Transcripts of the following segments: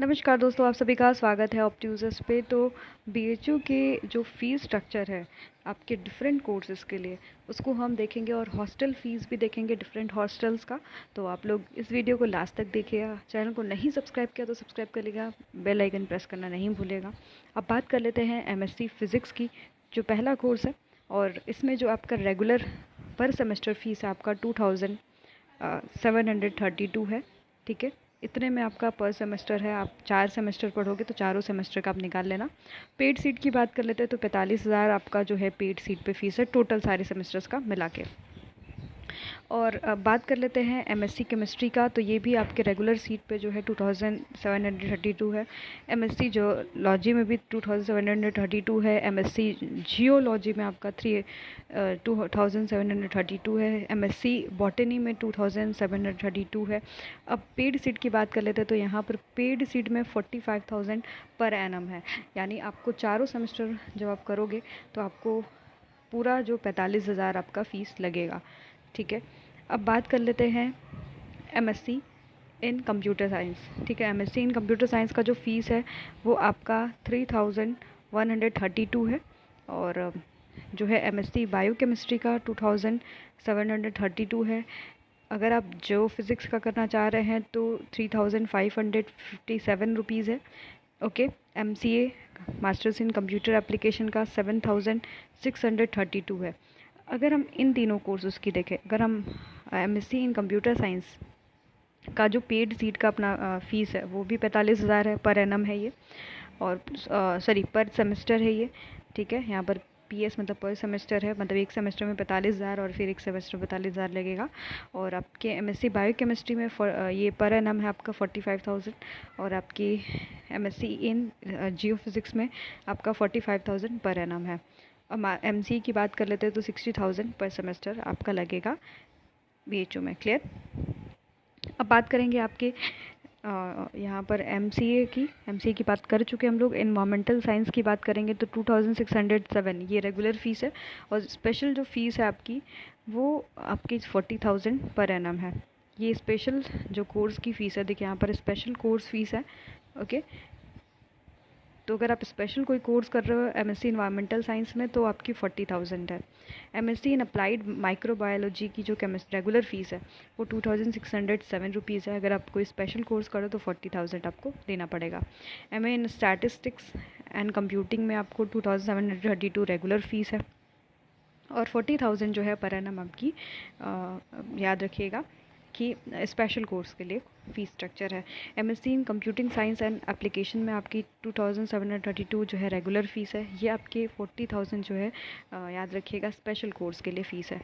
नमस्कार दोस्तों, आप सभी का स्वागत है ऑप्ट्यूजर्स पे। तो बीएचयू के जो फ़ीस स्ट्रक्चर है आपके डिफरेंट कोर्सेज़ के लिए, उसको हम देखेंगे और हॉस्टल फ़ीस भी देखेंगे डिफरेंट हॉस्टल्स का। तो आप लोग इस वीडियो को लास्ट तक देखिएगा। चैनल को नहीं सब्सक्राइब किया तो सब्सक्राइब कर लीजिएगा, बेल आइकन प्रेस करना नहीं भूलेगा। अब बात कर लेते हैं एमएससी फ़िज़िक्स की, जो पहला कोर्स है। और इसमें जो आपका रेगुलर पर सेमेस्टर फ़ीस है आपका 2732 है। ठीक है, इतने में आपका पर सेमेस्टर है। आप 4 सेमेस्टर पढ़ोगे तो चारों सेमेस्टर का आप निकाल लेना। पेड सीट की बात कर लेते हैं तो 45,000 आपका जो है पेड सीट पे फीस है, टोटल सारे सेमेस्टर्स का मिला के। और अब बात कर लेते हैं एमएससी केमिस्ट्री का, तो ये भी आपके रेगुलर सीट पे जो है 2732 है। एमएससी जियोलॉजी में भी 2732 है। एमएससी जियोलॉजी में आपका 2732 है। एमएससी बॉटनी में 2732 है। अब पेड सीट की बात कर लेते हैं तो यहाँ पर पेड सीट में 45,000 पर एनम है। यानी आपको चारों सेमेस्टर जब आप करोगे तो आपको पूरा जो 45,000 आपका फ़ीस लगेगा। ठीक है, अब बात कर लेते हैं एमएससी इन कंप्यूटर साइंस। ठीक है, एमएससी इन कंप्यूटर साइंस का जो फ़ीस है वो आपका 3132 है। और जो है एमएससी बायोकेमिस्ट्री का 2732 है। अगर आप जो फिज़िक्स का करना चाह रहे हैं तो 3557 रुपीज़ है। Okay, MCA masters in computer application का 7632 है। अगर हम इन तीनों कोर्सेज़ की देखें, अगर हम एमएससी इन कंप्यूटर साइंस का जो पेड सीट का अपना फ़ीस है वो भी 45,000 है, पर एनम है ये। और सॉरी, पर सेमेस्टर है ये। ठीक है, यहाँ पर पीएस मतलब पर सेमेस्टर है, मतलब एक सेमेस्टर में 45,000 और फिर एक सेमेस्टर में 45,000 लगेगा। और आपके एमएससी बायोकेमिस्ट्री में ये पर एनम है आपका 45,000। और आपकी एमएससी इन जियो फिज़िक्स में आपका 45,000 पर एनम है। अब एमसी की बात कर लेते हैं तो 60,000 पर सेमेस्टर आपका लगेगा बीएचयू में। क्लियर। अब बात करेंगे आपके यहाँ पर एमसीए की बात कर चुके हम लोग। एनवायरमेंटल साइंस की बात करेंगे तो 2607 ये रेगुलर फ़ीस है। और स्पेशल जो फ़ीस है आपकी वो आपकी 40,000 पर एनम है। ये स्पेशल जो कोर्स की फ़ीस है, देखिए यहाँ पर स्पेशल कोर्स फ़ीस है। ओके, तो अगर आप स्पेशल कोई कोर्स कर रहे हो एमएससी इन्वायरमेंटल साइंस में तो आपकी 40,000 है। एमएससी इन अप्लाइड माइक्रोबायोलॉजी की जो रेगुलर फ़ीस है वो 2607 रुपीज़ है। अगर आप कोई स्पेशल कोर्स करो तो 40,000 आपको देना पड़ेगा। MA in statistics and computing में आपको 2732 रेगुलर फ़ीस है। और 40,000 जो है पर एनम आपकी याद रखिएगा कि स्पेशल कोर्स के लिए फ़ीस स्ट्रक्चर है। MSc in computing science and application में आपकी 2732 जो है रेगुलर फ़ीस है। ये आपके 40,000 जो है याद रखिएगा स्पेशल कोर्स के लिए फ़ीस है।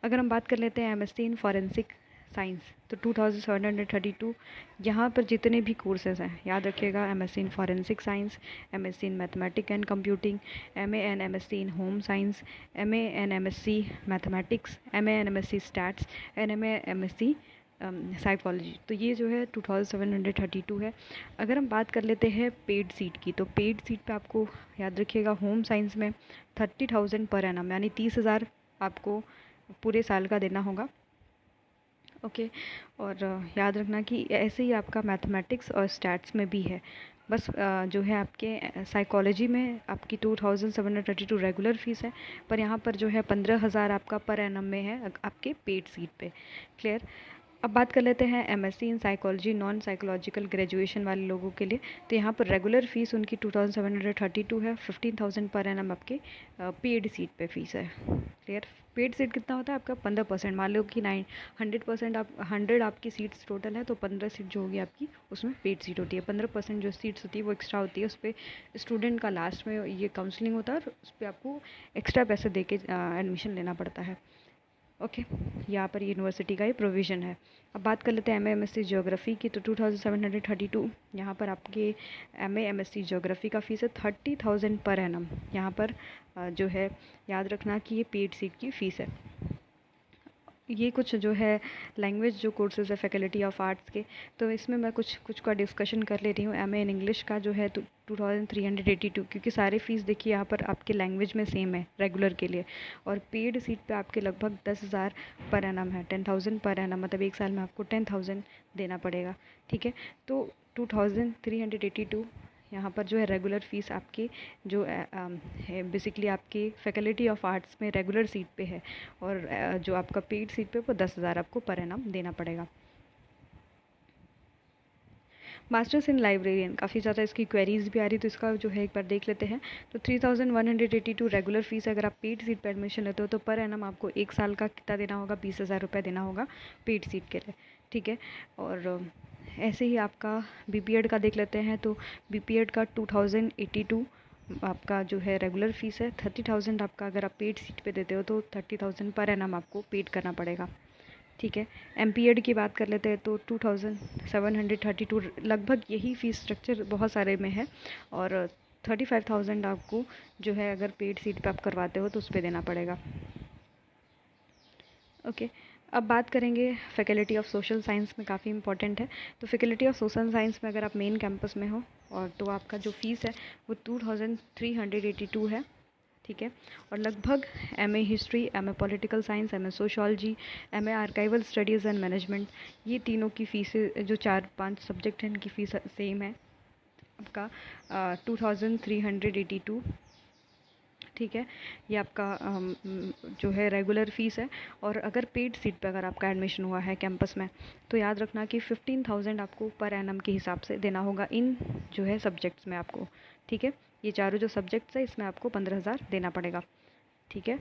अगर हम बात कर लेते हैं एमएससी इन फॉरेंसिक साइंस तो 2732 यहाँ पर जितने भी कोर्सेज़ हैं याद रखिएगा, MSc in forensic science, MSc in mathematics and computing, MA and MSc in home science, MA and MSc mathematics, MA and MSc stats and MA MSc psychology. तो ये जो है 2732 है। अगर हम बात कर लेते हैं पेड सीट की, तो पेड सीट पे आपको याद रखिएगा होम साइंस में 30,000 पर एनम यानी 30,000 आपको पूरे साल का देना होगा। ओके, और याद रखना कि ऐसे ही आपका मैथमेटिक्स और स्टैट्स में भी है। बस जो है आपके साइकोलॉजी में आपकी 2732 रेगुलर फ़ीस है, पर यहाँ पर जो है 15,000 आपका पर एनम में है आपके पेड सीट पे। क्लियर। अब बात कर लेते हैं MSc in psychology non psychological graduation वाले लोगों के लिए। तो यहाँ पर रेगुलर फ़ीस उनकी 2732 है। 15,000 पर एनम आपके पेड सीट पे फ़ीस है। क्लियर। पेड सीट कितना होता है आपका 15%। मान लो कि 100% आप 100 आपकी सीट्स टोटल है तो 15 सीट जो होगी आपकी उसमें पेड सीट होती है। 15% जो सीट्स होती है वो एक्स्ट्रा होती है। उस पर स्टूडेंट का लास्ट में ये काउंसलिंग होता है और उस पर आपको एक्स्ट्रा पैसे दे के एडमिशन लेना पड़ता है। ओके, यहाँ पर यूनिवर्सिटी का ही प्रोविज़न है। अब बात कर लेते हैं एमए एमएससी ज्योग्राफी की, तो 2732 यहाँ पर आपके एमए एमएससी ज्योग्राफी का फ़ीस है 30,000 पर एनम। यहाँ पर जो है याद रखना कि ये पेड सीट की फ़ीस है। ये कुछ जो है लैंग्वेज जो कोर्सेज़ है फैकल्टी ऑफ आर्ट्स के, तो इसमें मैं कुछ का डिस्कशन कर ले रही हूँ। एमए इन इंग्लिश का जो है 2382, क्योंकि सारे फ़ीस देखिए यहाँ पर आपके लैंग्वेज में सेम है रेगुलर के लिए। और पेड सीट पे आपके लगभग 10,000 पर एनम है, 10,000 पर एनम, मतलब एक साल में आपको 10,000 देना पड़ेगा। ठीक है, तो 2382 यहाँ पर जो है रेगुलर फ़ीस आपकी जो है बेसिकली आपकी फैकल्टी ऑफ आर्ट्स में रेगुलर सीट पे है, और जो आपका पेड सीट पे वो 10,000 आपको पर एनम देना पड़ेगा। मास्टर्स इन लाइब्रेरियन, काफ़ी ज़्यादा इसकी क्वेरीज भी आ रही, तो इसका जो है एक बार देख लेते हैं। तो 3182 रेगुलर फीस, अगर आप पेड सीट पर एडमिशन लेते हो तो पर एनम आपको 1 साल का कितना देना होगा, 20,000 रुपये देना होगा पेड सीट के लिए, ठीक है। और ऐसे ही आपका बीपीएड का देख लेते हैं। तो बीपीएड का 2082 आपका जो है रेगुलर फीस है। 30,000 आपका अगर आप पेड सीट पे देते हो तो 30,000 पर एनम आपको पेड करना पड़ेगा, ठीक है। एमपीएड की बात कर लेते हैं तो 2732, लगभग यही फ़ीस स्ट्रक्चर बहुत सारे में है, और 35,000 आपको जो है अगर पेड सीट पे आप करवाते हो तो उस पर देना पड़ेगा, ओके। अब बात करेंगे फैकल्टी ऑफ सोशल साइंस में, काफ़ी इंपॉर्टेंट है। तो फैकल्टी ऑफ सोशल साइंस में अगर आप मेन कैंपस में हो और तो आपका जो फ़ीस है वो 2382 है, ठीक है। और लगभग MA history, MA political science, MA sociology, MA archival studies and management, ये तीनों की फ़ीसें जो 4-5 सब्जेक्ट हैं इनकी फ़ीस सेम है आपका 2382, ठीक है। ये आपका जो है रेगुलर फ़ीस है। और अगर पेड सीट पे अगर आपका एडमिशन हुआ है कैंपस में तो याद रखना कि 15,000 आपको पर एनम के हिसाब से देना होगा इन जो है सब्जेक्ट्स में आपको, ठीक है। ये चारों जो सब्जेक्ट्स है इसमें आपको 15,000 देना पड़ेगा, ठीक है।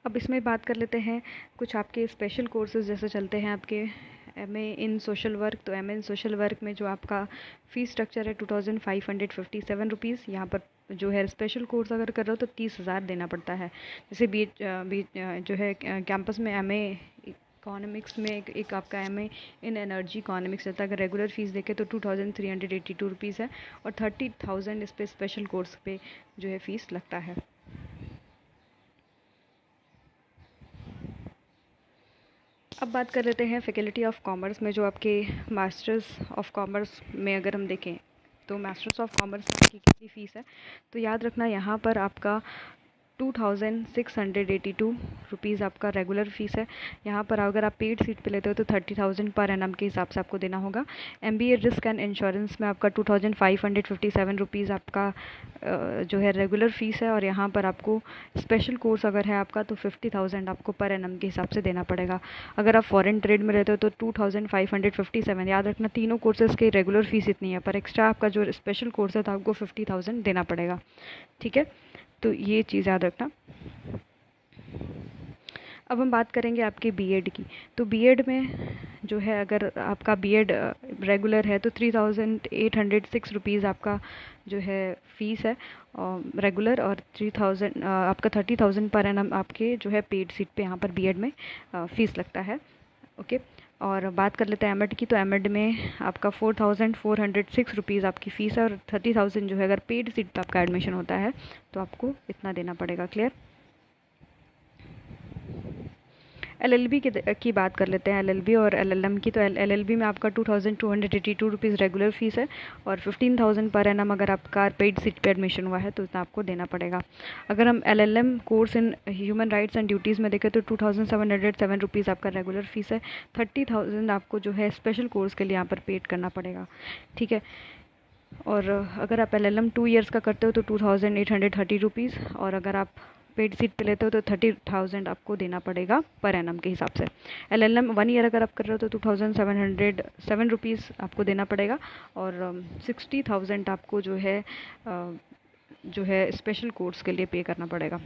अब इसमें बात कर लेते हैं कुछ आपके स्पेशल कोर्सेज जैसे चलते हैं आपके एमए इन सोशल वर्क। तो एमए इन सोशल वर्क में जो आपका फ़ीस स्ट्रक्चर है 2557 रुपीज़। यहाँ पर जो है स्पेशल कोर्स अगर कर रहे हो तो 30,000 देना पड़ता है। जैसे जो है कैंपस में एमए इकोनॉमिक्स में एक आपका एमए इन एनर्जी इकोनॉमिक्स रहता है, अगर रेगुलर फ़ीस देखे तो 2382 रुपीज़ है, और 30,000 इस पर स्पेशल कोर्स पे जो है फ़ीस लगता है। अब बात कर लेते हैं फैकल्टी ऑफ कॉमर्स में, जो आपके मास्टर्स ऑफ कॉमर्स में अगर हम देखें तो मास्टर्स ऑफ कॉमर्स की कितनी फ़ीस है। तो याद रखना यहाँ पर आपका 2682 रुपीज़ आपका रेगुलर फ़ीस है। यहाँ पर अगर आप पेड सीट पे लेते हो तो 30,000 पर एनम के हिसाब से आपको देना होगा। एमबीए रिस्क एंड इंश्योरेंस में आपका 2557 रुपीज़ आपका जो है रेगुलर फ़ीस है, और यहाँ पर आपको स्पेशल कोर्स अगर है आपका तो 50,000 आपको पर एनम के हिसाब से देना पड़ेगा। अगर आप फॉरेन ट्रेड में रहते हो तो 2557, याद रखना तीनों कोर्सेज़ की रेगुलर फ़ीस इतनी है, पर एक्स्ट्रा आपका जो स्पेशल कोर्स है तो आपको 50,000 देना पड़ेगा, ठीक है। तो ये चीज़ याद रखना। अब हम बात करेंगे आपके बीएड की। तो बीएड में जो है अगर आपका बीएड रेगुलर है तो 3,806 रुपीज़ आपका जो है फ़ीस है रेगुलर, और 3,000 आपका 30,000 पर एनम आपके जो है पेड सीट पे यहाँ पर बीएड में फ़ीस लगता है, ओके। और बात कर लेते हैं एमएड की। तो एमएड में आपका 4,406 रुपीज़ आपकी फ़ीस है, और 30,000 जो है अगर पेड सीट पर आपका एडमिशन होता है तो आपको इतना देना पड़ेगा, क्लियर। एलएलबी की बात कर लेते हैं, एलएलबी और एलएलएम की। तो एलएलबी में आपका 2,282 रुपीज़ रेगुलर फ़ीस है, और 15,000 पर एनम अगर आपका पेड सीट पे एडमिशन हुआ है तो इतना आपको देना पड़ेगा। अगर हम LLM course in human rights and duties में देखें तो 2,707 रुपीज़ आपका रेगुलर फ़ीस है। 30,000 आपको जो है स्पेशल कोर्स के लिए यहाँ पर पेड करना पड़ेगा, ठीक है। और अगर आप एलएलएम 2 ईयर्स का करते हो तो 2,830 रुपीज़, और अगर आप पेड सीट पे लेते हो तो 30,000 आपको देना पड़ेगा पर एनम के हिसाब से। एलएलएम 1 ईयर अगर आप कर रहे हो तो 2,707 रुपीज़ आपको देना पड़ेगा, और 60,000 आपको जो है स्पेशल कोर्स के लिए पे करना पड़ेगा,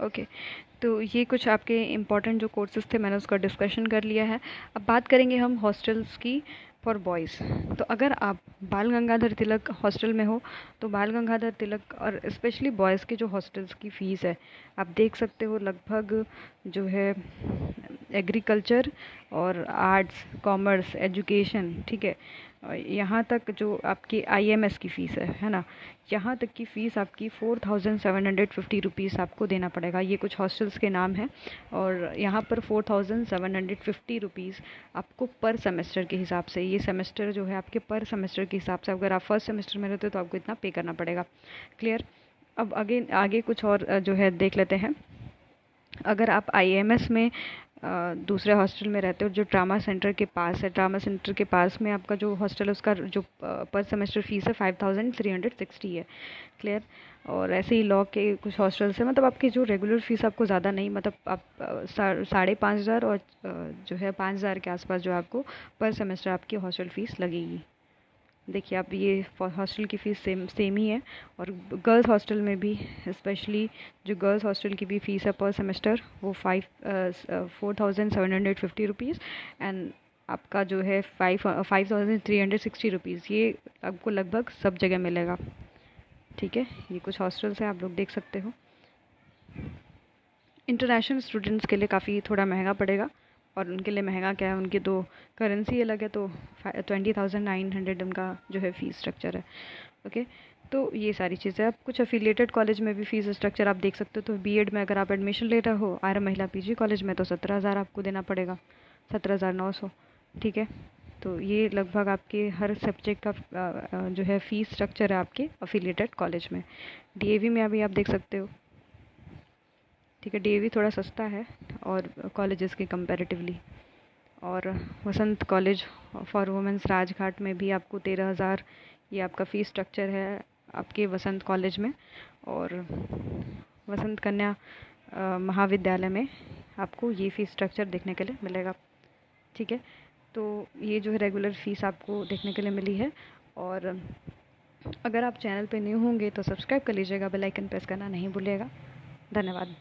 ओके। तो ये कुछ आपके इम्पॉर्टेंट जो कोर्सेज़ थे मैंने उसका डिस्कशन कर लिया है। अब बात करेंगे हम हॉस्टल्स की फॉर बॉयज़। तो अगर आप बाल गंगाधर तिलक हॉस्टल में हो तो बाल गंगाधर तिलक और स्पेशली बॉयज़ के जो हॉस्टल्स की फ़ीस है आप देख सकते हो, लगभग जो है एग्रीकल्चर और आर्ट्स, कॉमर्स, एजुकेशन, ठीक है, यहाँ तक जो आपकी आईएमएस की फ़ीस है ना, यहाँ तक की फ़ीस आपकी 4,750 रुपीज़ आपको देना पड़ेगा। ये कुछ हॉस्टल्स के नाम हैं, और यहाँ पर 4,750 रुपीज़ आपको पर सेमेस्टर के हिसाब से, ये सेमेस्टर जो है आपके पर सेमेस्टर के हिसाब से, अगर आप फर्स्ट सेमेस्टर में रहते हो तो आपको इतना पे करना पड़ेगा, क्लियर। अब आगे कुछ और जो है देख लेते हैं। अगर आप आईएमएस में दूसरे हॉस्टल में रहते हो जो ट्रामा सेंटर के पास है, ट्रामा सेंटर के पास में आपका जो हॉस्टल है उसका जो पर सेमेस्टर फ़ीस है 5360 है। क्लियर। और ऐसे ही लॉ के कुछ हॉस्टल्स है, मतलब आपकी जो रेगुलर फ़ीस आपको ज़्यादा नहीं, मतलब आप 5,500 और जो है 5,000 के आसपास जो आपको पर सेमेस्टर आपकी हॉस्टल फ़ीस लगेगी। देखिए आप, ये हॉस्टल की फ़ीस सेम ही है। और गर्ल्स हॉस्टल में भी, स्पेशली जो गर्ल्स हॉस्टल की भी फ़ीस है पर सेमेस्टर वो 4,750 रुपीज़, एंड आपका जो है 5,360 रुपीज़, ये आपको लगभग सब जगह मिलेगा। ठीक है, ये कुछ हॉस्टल्स हैं, आप लोग देख सकते हो। इंटरनेशनल स्टूडेंट्स के लिए काफ़ी थोड़ा महंगा पड़ेगा, और उनके लिए महंगा क्या है, उनकी तो करेंसी अलग है, तो 20,900 उनका जो है फ़ीस स्ट्रक्चर है। ओके, तो ये सारी चीज़ें। आप कुछ एफिलिएटेड कॉलेज में भी फ़ीस स्ट्रक्चर आप देख सकते हो। तो बीएड में अगर आप एडमिशन ले रहे हो आर्य महिला पीजी कॉलेज में, तो 17,000 आपको देना पड़ेगा, 17,900। ठीक है, तो ये लगभग आपके हर सब्जेक्ट का जो है फ़ीस स्ट्रक्चर है आपके अफिलिएटेड कॉलेज में। डीएवी में अभी आप देख सकते हो। ठीक है, डीएवी थोड़ा सस्ता है और कॉलेजेस के कंपैरेटिवली। और वसंत कॉलेज फॉर वुमेंस राजघाट में भी आपको 13,000 ये आपका फ़ीस स्ट्रक्चर है आपके वसंत कॉलेज में। और वसंत कन्या महाविद्यालय में आपको ये फ़ीस स्ट्रक्चर देखने के लिए मिलेगा। ठीक है, तो ये जो है रेगुलर फ़ीस आपको देखने के लिए मिली है। और अगर आप चैनल पे न्यू होंगे तो सब्सक्राइब कर लीजिएगा, बेल आइकन प्रेस करना नहीं भूलिएगा। धन्यवाद।